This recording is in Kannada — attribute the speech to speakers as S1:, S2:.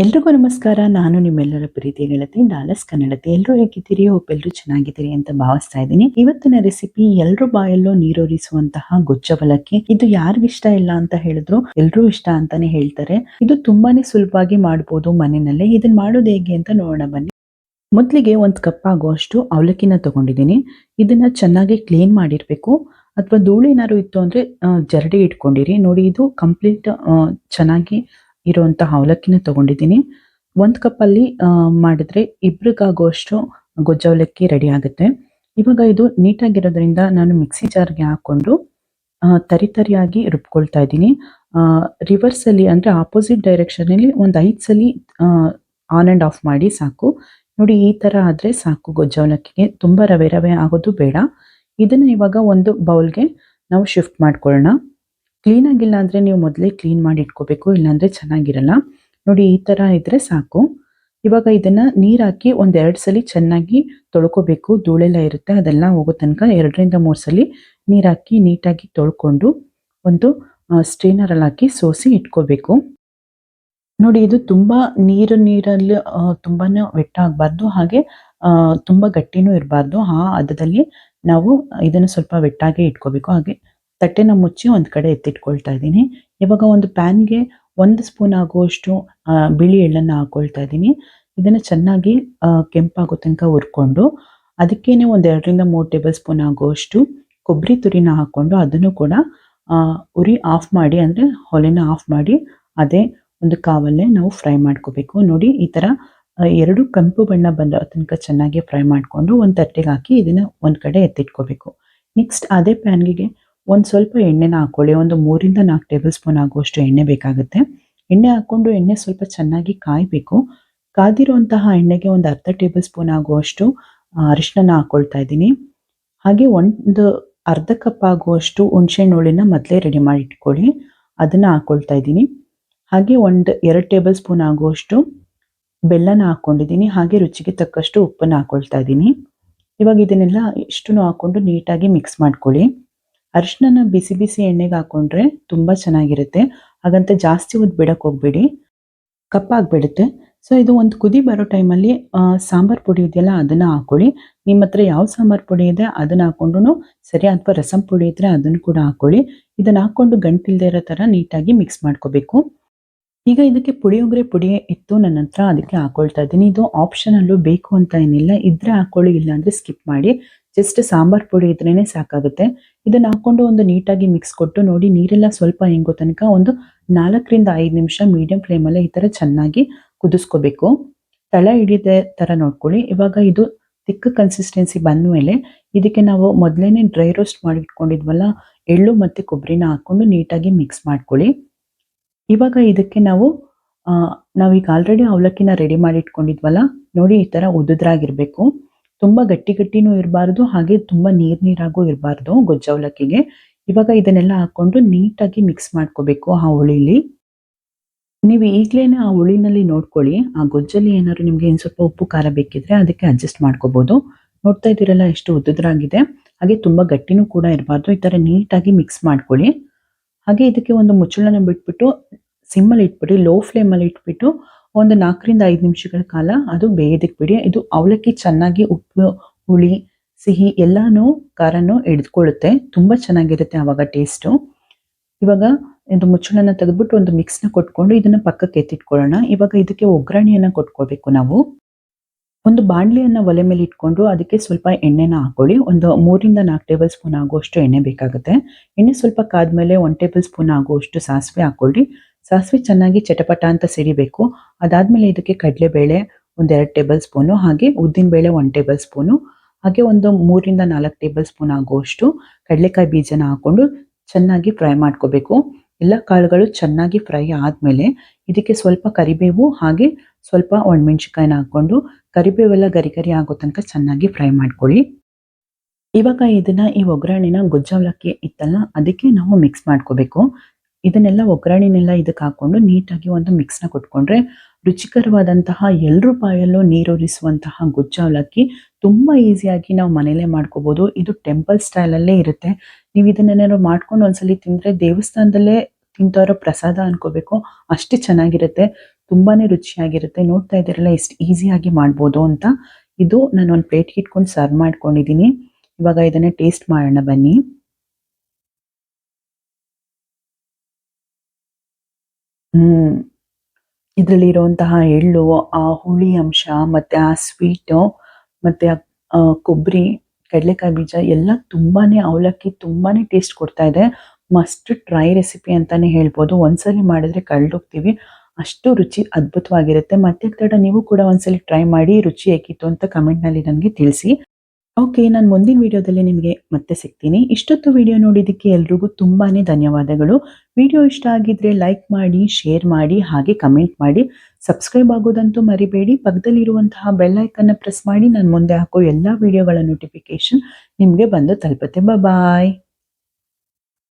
S1: ಎಲ್ರಿಗೂ ನಮಸ್ಕಾರ. ನಾನು ನಿಮ್ಮೆಲ್ಲರ ಪ್ರೀತಿಯ ಗೆಳತಿ ಡಾಲಸ್ ಕನ್ನಡತಿ. ಎಲ್ಲರೂ ಹೇಗಿದ್ದೀರಿ? ಹೋಪ್ ಎಲ್ಲರೂ ಚೆನ್ನಾಗಿದ್ದೀರಿ ಅಂತ ಭಾವಿಸ್ತಾ ಇದ್ದೀನಿ. ಇವತ್ತಿನ ರೆಸಿಪಿ ಎಲ್ರ ಬಾಯಲ್ಲೂ ನೀರೂರಿಸುವಂತಹ ಗೊಜ್ಜವಲಕ್ಕಿ. ಇದು ಯಾರಿಗಿಷ್ಟ ಇಲ್ಲ ಅಂತ ಹೇಳಿದ್ರು ಎಲ್ರೂ ಇಷ್ಟ ಅಂತಾನೆ ಹೇಳ್ತಾರೆ. ಇದು ತುಂಬಾನೇ ಸುಲಭವಾಗಿ ಮಾಡಬಹುದು ಮನೆಯಲ್ಲೇ. ಇದನ್ನ ಮಾಡೋದು ಹೇಗೆ ಅಂತ ನೋಡೋಣ ಬನ್ನಿ. ಮೊದಲಿಗೆ 1 ಕಪ್ ಆಗುವಷ್ಟು ಅವಲಕ್ಕಿನ ತಗೊಂಡಿದ್ದೀನಿ. ಇದನ್ನ ಚೆನ್ನಾಗಿ ಕ್ಲೀನ್ ಮಾಡಿರ್ಬೇಕು. ಅಥವಾ ಧೂಳು ಏನಾದ್ರು ಇತ್ತು ಅಂದ್ರೆ ಜರಡಿ ಇಟ್ಕೊಂಡಿರಿ. ನೋಡಿ, ಇದು ಕಂಪ್ಲೀಟ್ ಚೆನ್ನಾಗಿ ಇರುವಂತಹ ಅವಲಕ್ಕಿನ ತಗೊಂಡಿದ್ದೀನಿ. 1 ಕಪ್ಪಲ್ಲಿ ಮಾಡಿದ್ರೆ ಇಬ್ರಿಗಾಗುವಷ್ಟು ಗೊಜ್ಜು ಅವಲಕ್ಕಿ ರೆಡಿ ಆಗುತ್ತೆ. ಇವಾಗ ಇದು ನೀಟಾಗಿರೋದ್ರಿಂದ ನಾನು ಮಿಕ್ಸಿ ಜಾರ್ಗೆ ಹಾಕೊಂಡು ತರಿಯಾಗಿ ರುಬ್ಕೊಳ್ತಾ ಇದ್ದೀನಿ. ರಿವರ್ಸಲ್ಲಿ ಅಂದರೆ ಆಪೋಸಿಟ್ ಡೈರೆಕ್ಷನಲ್ಲಿ ಒಂದು 5 ಸಲ ಆನ್ ಆ್ಯಂಡ್ ಆಫ್ ಮಾಡಿ ಸಾಕು. ನೋಡಿ, ಈ ಥರ ಆದರೆ ಸಾಕು ಗೊಜ್ಜು ಅವಲಕ್ಕಿಗೆ. ತುಂಬ ರವೆ ರವೆ ಆಗೋದು ಬೇಡ. ಇದನ್ನು ಇವಾಗ ಒಂದು ಬೌಲ್ಗೆ ನಾವು ಶಿಫ್ಟ್ ಮಾಡ್ಕೊಳ್ಳೋಣ. ಕ್ಲೀನಾಗಿಲ್ಲ ಅಂದರೆ ನೀವು ಮೊದಲೇ ಕ್ಲೀನ್ ಮಾಡಿ ಇಟ್ಕೋಬೇಕು, ಇಲ್ಲಾಂದರೆ ಚೆನ್ನಾಗಿರಲ್ಲ. ನೋಡಿ, ಈ ಥರ ಇದ್ದರೆ ಸಾಕು. ಇವಾಗ ಇದನ್ನು ನೀರು ಹಾಕಿ 1-2 ಸಲ ಚೆನ್ನಾಗಿ ತೊಳ್ಕೊಬೇಕು. ಧೂಳೆಲ್ಲ ಇರುತ್ತೆ, ಅದೆಲ್ಲ ಹೋಗೋ ತನಕ 2-3 ಸಲ ನೀರು ಹಾಕಿ ನೀಟಾಗಿ ತೊಳ್ಕೊಂಡು ಒಂದು ಸ್ಟ್ರೈನರಲ್ಲಿ ಹಾಕಿ ಸೋಸಿ ಇಟ್ಕೋಬೇಕು. ನೋಡಿ, ಇದು ತುಂಬ ನೀರಲ್ಲಿ ತುಂಬಾ ವೆಟ್ ಆಗಬಾರ್ದು, ಹಾಗೆ ತುಂಬ ಗಟ್ಟಿನೂ ಇರಬಾರ್ದು. ಆ ಹದದಲ್ಲಿ ನಾವು ಇದನ್ನು ಸ್ವಲ್ಪ ವೆಟ್ಟಾಗೆ ಇಟ್ಕೋಬೇಕು. ಹಾಗೆ ತಟ್ಟೆನ ಮುಚ್ಚಿ ಒಂದು ಕಡೆ ಎತ್ತಿಟ್ಕೊಳ್ತಾ ಇದ್ದೀನಿ. ಇವಾಗ ಒಂದು ಪ್ಯಾನ್ಗೆ 1 ಸ್ಪೂನ್ ಆಗುವಷ್ಟು ಬಿಳಿ ಎಳ್ಳನ್ನು ಹಾಕ್ಕೊಳ್ತಾ ಇದ್ದೀನಿ. ಇದನ್ನು ಚೆನ್ನಾಗಿ ಕೆಂಪಾಗೋ ತನಕ ಹುರ್ಕೊಂಡು ಅದಕ್ಕೇನೆ 1-2-3 ಟೇಬಲ್ ಸ್ಪೂನ್ ಆಗುವಷ್ಟು ಕೊಬ್ಬರಿ ತುರಿನ ಹಾಕ್ಕೊಂಡು ಅದನ್ನು ಕೂಡ ಉರಿ ಆಫ್ ಮಾಡಿ, ಅಂದರೆ ಒಲೆನ ಆಫ್ ಮಾಡಿ ಅದೇ ಒಂದು ಕಾವಲ್ಲೇ ನಾವು ಫ್ರೈ ಮಾಡ್ಕೋಬೇಕು. ನೋಡಿ, ಈ ಥರ 2 ಕೆಂಪು ಬಣ್ಣ ಬಂದ ತನಕ ಚೆನ್ನಾಗಿ ಫ್ರೈ ಮಾಡಿಕೊಂಡು ಒಂದು ತಟ್ಟೆಗೆ ಹಾಕಿ ಇದನ್ನು ಒಂದು ಕಡೆ ಎತ್ತಿಟ್ಕೋಬೇಕು. ನೆಕ್ಸ್ಟ್ ಅದೇ ಪ್ಯಾನ್ಗೆ ಒಂದು ಸ್ವಲ್ಪ ಎಣ್ಣೆನ ಹಾಕ್ಕೊಳ್ಳಿ. ಒಂದು 3-4 ಟೇಬಲ್ ಸ್ಪೂನ್ ಆಗುವಷ್ಟು ಎಣ್ಣೆ ಬೇಕಾಗುತ್ತೆ. ಎಣ್ಣೆ ಹಾಕ್ಕೊಂಡು ಎಣ್ಣೆ ಸ್ವಲ್ಪ ಚೆನ್ನಾಗಿ ಕಾಯಬೇಕು. ಕಾದಿರುವಂತಹ ಎಣ್ಣೆಗೆ ಒಂದು ಅರ್ಧ ಟೇಬಲ್ ಸ್ಪೂನ್ ಆಗುವಷ್ಟು ಅರಿಶಿನ ಹಾಕ್ಕೊಳ್ತಾ ಇದ್ದೀನಿ. ಹಾಗೆ ಒಂದು ಅರ್ಧ ಕಪ್ ಆಗುವಷ್ಟು ಹುಣಸೆಹಣ್ಣು ಹುಳಿನ ಮೊದಲೇ ರೆಡಿ ಮಾಡಿ ಇಟ್ಕೊಳ್ಳಿ, ಅದನ್ನು ಹಾಕ್ಕೊಳ್ತಾ ಇದ್ದೀನಿ. ಹಾಗೆ 1-2 ಟೇಬಲ್ ಸ್ಪೂನ್ ಆಗುವಷ್ಟು ಬೆಲ್ಲನ ಹಾಕ್ಕೊಂಡಿದ್ದೀನಿ. ಹಾಗೆ ರುಚಿಗೆ ತಕ್ಕಷ್ಟು ಉಪ್ಪನ್ನು ಹಾಕ್ಕೊಳ್ತಾ ಇದ್ದೀನಿ. ಇವಾಗ ಇದನ್ನೆಲ್ಲ ಇಷ್ಟನ್ನು ಹಾಕ್ಕೊಂಡು ನೀಟಾಗಿ ಮಿಕ್ಸ್ ಮಾಡ್ಕೊಳ್ಳಿ. ಅರಿಶಿನ ಬಿಸಿ ಬಿಸಿ ಎಣ್ಣೆಗೆ ಹಾಕ್ಕೊಂಡ್ರೆ ತುಂಬ ಚೆನ್ನಾಗಿರುತ್ತೆ. ಹಾಗಂತ ಜಾಸ್ತಿ ಹೊತ್ತು ಬಿಡಕ್ಕೆ ಹೋಗಬೇಡಿ, ಕಪ್ಪಾಗಿಬಿಡುತ್ತೆ. ಸೊ ಇದು ಒಂದು ಕುದಿ ಬರೋ ಟೈಮಲ್ಲಿ ಸಾಂಬಾರು ಪುಡಿ ಇದೆಯಲ್ಲ ಅದನ್ನು ಹಾಕ್ಕೊಳ್ಳಿ. ನಿಮ್ಮ ಹತ್ರ ಯಾವ ಸಾಂಬಾರು ಪುಡಿ ಇದೆ ಅದನ್ನು ಹಾಕ್ಕೊಂಡು ಸರಿ, ಅಥವಾ ರಸಂ ಪುಡಿ ಇದ್ದರೆ ಅದನ್ನು ಕೂಡ ಹಾಕ್ಕೊಳ್ಳಿ. ಇದನ್ನು ಹಾಕ್ಕೊಂಡು ಗಂಟಿಲ್ದೇ ಇರೋ ಥರ ನೀಟಾಗಿ ಮಿಕ್ಸ್ ಮಾಡ್ಕೋಬೇಕು. ಈಗ ಇದಕ್ಕೆ ಪುಳಿಯೋಗರೆ ಪುಡಿ ಇತ್ತು ನನ್ನ ಹತ್ರ, ಅದಕ್ಕೆ ಹಾಕ್ಕೊಳ್ತಾ ಇದ್ದೀನಿ. ಇದು ಆಪ್ಷನಲ್ಲು, ಬೇಕು ಅಂತ ಏನಿಲ್ಲ, ಇದ್ದರೆ ಹಾಕ್ಕೊಳ್ಳಿ, ಇಲ್ಲಾಂದರೆ ಸ್ಕಿಪ್ ಮಾಡಿ. ಜಸ್ಟ್ ಸಾಂಬಾರು ಪುಡಿ ಇದ್ರೇ ಸಾಕಾಗುತ್ತೆ. ಇದನ್ನು ಹಾಕ್ಕೊಂಡು ಒಂದು ನೀಟಾಗಿ ಮಿಕ್ಸ್ ಕೊಟ್ಟು ನೋಡಿ, ನೀರೆಲ್ಲ ಸ್ವಲ್ಪ ಹೆಂಗೋ ತನಕ ಒಂದು 4-5 ನಿಮಿಷ ಮೀಡಿಯಂ ಫ್ಲೇಮಲ್ಲೇ ಈ ಥರ ಚೆನ್ನಾಗಿ ಕುದಿಸ್ಕೋಬೇಕು. ತಳ ಹಿಡಿದೇ ಥರ ನೋಡ್ಕೊಳ್ಳಿ. ಇವಾಗ ಇದು ತಿಕ್ಕ ಕನ್ಸಿಸ್ಟೆನ್ಸಿ ಬಂದಮೇಲೆ ಇದಕ್ಕೆ ನಾವು ಮೊದಲೇ ಡ್ರೈ ರೋಸ್ಟ್ ಮಾಡಿ ಇಟ್ಕೊಂಡಿದ್ವಲ್ಲ ಎಳ್ಳು ಮತ್ತು ಕೊಬ್ಬರಿನ ಹಾಕ್ಕೊಂಡು ನೀಟಾಗಿ ಮಿಕ್ಸ್ ಮಾಡ್ಕೊಳ್ಳಿ. ಇವಾಗ ಇದಕ್ಕೆ ನಾವೀಗ ಆಲ್ರೆಡಿ ಅವಲಕ್ಕಿನ ರೆಡಿ ಮಾಡಿ ಇಟ್ಕೊಂಡಿದ್ವಲ್ಲ, ನೋಡಿ ಈ ಥರ ಉದುದ್ರಾಗಿರಬೇಕು. ತುಂಬ ಗಟ್ಟಿನೂ ಇರಬಾರ್ದು, ಹಾಗೆ ತುಂಬ ನೀರಾಗೂ ಇರಬಾರ್ದು ಗೊಜ್ಜು ಅವಲಕ್ಕಿಗೆ. ಇವಾಗ ಇದನ್ನೆಲ್ಲ ಹಾಕ್ಕೊಂಡು ನೀಟಾಗಿ ಮಿಕ್ಸ್ ಮಾಡ್ಕೋಬೇಕು. ಆ ಹುಳಿಲಿ ನೀವು ಈಗಲೇ ಆ ಹುಳಿನಲ್ಲಿ ನೋಡ್ಕೊಳ್ಳಿ, ಆ ಗೊಜ್ಜಲ್ಲಿ ಏನಾದ್ರು ನಿಮಗೆ ಇನ್ನು ಸ್ವಲ್ಪ ಉಪ್ಪು ಖಾರ ಬೇಕಿದ್ರೆ ಅದಕ್ಕೆ ಅಡ್ಜಸ್ಟ್ ಮಾಡ್ಕೋಬೋದು. ನೋಡ್ತಾ ಇದ್ದೀರಲ್ಲ ಎಷ್ಟು ಉದುದ್ರಾಗಿದೆ, ಹಾಗೆ ತುಂಬ ಗಟ್ಟಿನೂ ಕೂಡ ಇರಬಾರ್ದು. ಈ ಥರ ನೀಟಾಗಿ ಮಿಕ್ಸ್ ಮಾಡ್ಕೊಳ್ಳಿ. ಹಾಗೆ ಇದಕ್ಕೆ ಒಂದು ಮುಚ್ಚಳನ ಬಿಟ್ಬಿಟ್ಟು ಸಿಮ್ಮಲ್ಲಿ ಇಟ್ಬಿಟ್ಟು, ಲೋ ಫ್ಲೇಮಲ್ಲಿ ಇಟ್ಬಿಟ್ಟು ಒಂದು 4-5 ನಿಮಿಷಗಳ ಕಾಲ ಅದು ಬೇಯೋದಕ್ಕೆ ಬಿಡಿ. ಇದು ಅವಲಕ್ಕಿ ಚೆನ್ನಾಗಿ ಉಪ್ಪು, ಹುಳಿ, ಸಿಹಿ ಎಲ್ಲನೂ ಖಾರನೂ ಹಿಡಿದುಕೊಳ್ಳುತ್ತೆ. ತುಂಬ ಚೆನ್ನಾಗಿರುತ್ತೆ ಆವಾಗ ಟೇಸ್ಟು. ಇವಾಗ ಇದು ಮುಚ್ಚಳನ ತೆಗೆದ್ಬಿಟ್ಟು ಒಂದು ಮಿಕ್ಸ್ನ ಕೊಟ್ಕೊಂಡು ಇದನ್ನು ಪಕ್ಕಕ್ಕೆ ಎತ್ತಿಟ್ಕೊಳ್ಳೋಣ. ಇವಾಗ ಇದಕ್ಕೆ ಒಗ್ಗರಣೆಯನ್ನು ಕೊಟ್ಕೋಬೇಕು ನಾವು. ಒಂದು ಬಾಣಲಿಯನ್ನು ಒಲೆ ಮೇಲೆ ಇಟ್ಕೊಂಡು ಅದಕ್ಕೆ ಸ್ವಲ್ಪ ಎಣ್ಣೆನ ಹಾಕ್ಕೊಳ್ಳಿ. ಒಂದು 3-4 ಟೇಬಲ್ ಸ್ಪೂನ್ ಆಗುವಷ್ಟು ಎಣ್ಣೆ ಬೇಕಾಗುತ್ತೆ. ಎಣ್ಣೆ ಸ್ವಲ್ಪ ಕಾದ್ಮೇಲೆ 1 ಟೇಬಲ್ ಸ್ಪೂನ್ ಆಗುವಷ್ಟು ಸಾಸಿವೆ ಹಾಕ್ಕೊಳ್ಳಿ. ಸಾಸಿವೆ ಚೆನ್ನಾಗಿ ಚಟಪಟ ಅಂತ ಸಿಡಿಬೇಕು. ಅದಾದಮೇಲೆ ಇದಕ್ಕೆ ಕಡಲೆಬೇಳೆ 1-2 ಟೇಬಲ್ ಸ್ಪೂನು, ಹಾಗೆ ಉದ್ದಿನಬೇಳೆ 1 ಟೇಬಲ್ ಸ್ಪೂನು, ಹಾಗೆ ಒಂದು 3-4 ಟೇಬಲ್ ಸ್ಪೂನ್ ಆಗುವಷ್ಟು ಕಡಲೆಕಾಯಿ ಬೀಜನ ಹಾಕ್ಕೊಂಡು ಚೆನ್ನಾಗಿ ಫ್ರೈ ಮಾಡ್ಕೋಬೇಕು. ಎಲ್ಲ ಕಾಳುಗಳು ಚೆನ್ನಾಗಿ ಫ್ರೈ ಆದಮೇಲೆ ಇದಕ್ಕೆ ಸ್ವಲ್ಪ ಕರಿಬೇವು ಹಾಗೆ ಸ್ವಲ್ಪ ಒಣಮೆಣ್ಸಿಕಾಯಿನ ಹಾಕ್ಕೊಂಡು ಕರಿಬೇವೆಲ್ಲ ಗರಿ ಆಗೋ ತನಕ ಚೆನ್ನಾಗಿ ಫ್ರೈ ಮಾಡ್ಕೊಳ್ಳಿ. ಇವಾಗ ಈ ಒಗ್ಗರಣೆನ ಗೊಜ್ಜು ಅವಲಕ್ಕಿ ಇತ್ತಲ್ಲ ಅದಕ್ಕೆ ನಾವು ಮಿಕ್ಸ್ ಮಾಡ್ಕೋಬೇಕು. ಇದನ್ನೆಲ್ಲ ಒಗ್ಗರಣೆನೆಲ್ಲ ಇದಕ್ಕೆ ಹಾಕ್ಕೊಂಡು ನೀಟಾಗಿ ಒಂದು ಮಿಕ್ಸ್ನ ಕೊಟ್ಕೊಂಡ್ರೆ ರುಚಿಕರವಾದಂತಹ ಎಲ್ಲರ ಬಾಯಲ್ಲೂ ನೀರೂರಿಸುವಂತಹ ಗೊಜ್ಜು ಅವಲಕ್ಕಿ ತುಂಬ ಈಸಿಯಾಗಿ ನಾವು ಮನೇಲೇ ಮಾಡ್ಕೋಬೋದು. ಇದು ಟೆಂಪಲ್ ಸ್ಟೈಲಲ್ಲೇ ಇರುತ್ತೆ. ನೀವು ಇದನ್ನೇನಾದ್ರು ಮಾಡ್ಕೊಂಡು ಒಂದ್ಸಲಿ ತಿಂದರೆ ದೇವಸ್ಥಾನದಲ್ಲೇ ತಿಂತಾ ಇರೋ ಪ್ರಸಾದ ಅನ್ಕೋಬೇಕು, ಅಷ್ಟು ಚೆನ್ನಾಗಿರುತ್ತೆ. ತುಂಬಾನೇ ರುಚಿಯಾಗಿರುತ್ತೆ. ನೋಡ್ತಾ ಇದ್ದೀರಲ್ಲ ಎಷ್ಟು ಈಸಿಯಾಗಿ ಮಾಡ್ಬೋದು ಅಂತ. ಇದು ನಾನು ಒಂದು ಪ್ಲೇಟ್‌ಗೆ ಇಟ್ಕೊಂಡು ಸರ್ವ್ ಮಾಡ್ಕೊಂಡಿದ್ದೀನಿ. ಇವಾಗ ಇದನ್ನ ಟೇಸ್ಟ್ ಮಾಡೋಣ ಬನ್ನಿ. ಹ್ಮ್. ಇದ್ರಲ್ಲಿರುವಂತಹ ಎಳ್ಳು, ಆ ಹುಳಿ ಅಂಶ, ಮತ್ತೆ ಆ ಸ್ವೀಟು, ಮತ್ತೆ ಕೊಬ್ಬರಿ, ಕಡಲೆಕಾಯಿ ಬೀಜ ಎಲ್ಲ ತುಂಬಾನೇ ಅವಲಕ್ಕಿ ತುಂಬಾನೇ ಟೇಸ್ಟ್ ಕೊಡ್ತಾ ಇದೆ. ಮಸ್ಟ್ ಟ್ರೈ ರೆಸಿಪಿ ಅಂತಾನೆ ಹೇಳ್ಬೋದು. ಒಂದ್ಸಲಿ ಮಾಡಿದ್ರೆ ಕಳ್ದೋಗ್ತೀವಿ. ಅಷ್ಟು ರುಚಿ ಅದ್ಭುತವಾಗಿರುತ್ತೆ. ಮತ್ತೆ ತಡ ನೀವು ಕೂಡ ಒಂದ್ಸಲಿ ಟ್ರೈ ಮಾಡಿ ರುಚಿ ಹೇಗಿತ್ತು ಅಂತ ಕಮೆಂಟ್‌ನಲ್ಲಿ ನನಗೆ ತಿಳಿಸಿ. ಓಕೆ. ನಾನು ಮುಂದಿನ ವಿಡಿಯೋದಲ್ಲಿ ನಿಮಗೆ ಮತ್ತೆ ಸಿಗ್ತೀನಿ. ಇಷ್ಟೊತ್ತು ವಿಡಿಯೋ ನೋಡಿದ್ದಕ್ಕೆ ಎಲ್ರಿಗೂ ತುಂಬಾನೇ ಧನ್ಯವಾದಗಳು. ವಿಡಿಯೋ ಇಷ್ಟ ಆಗಿದ್ರೆ ಲೈಕ್ ಮಾಡಿ, ಶೇರ್ ಮಾಡಿ, ಹಾಗೆ ಕಮೆಂಟ್ ಮಾಡಿ. ಸಬ್ಸ್ಕ್ರೈಬ್ ಆಗೋದಂತೂ ಮರಿಬೇಡಿ. ಪಕ್ಕದಲ್ಲಿರುವಂತಹ ಬೆಲ್ ಐಕನ್ನ ಪ್ರೆಸ್ ಮಾಡಿ ನಾನು ಮುಂದೆ ಹಾಕೋ ಎಲ್ಲ ವಿಡಿಯೋಗಳ ನೋಟಿಫಿಕೇಶನ್ ನಿಮಗೆ ಬಂದು ತಲುಪುತ್ತೆ. ಬಾಯ್.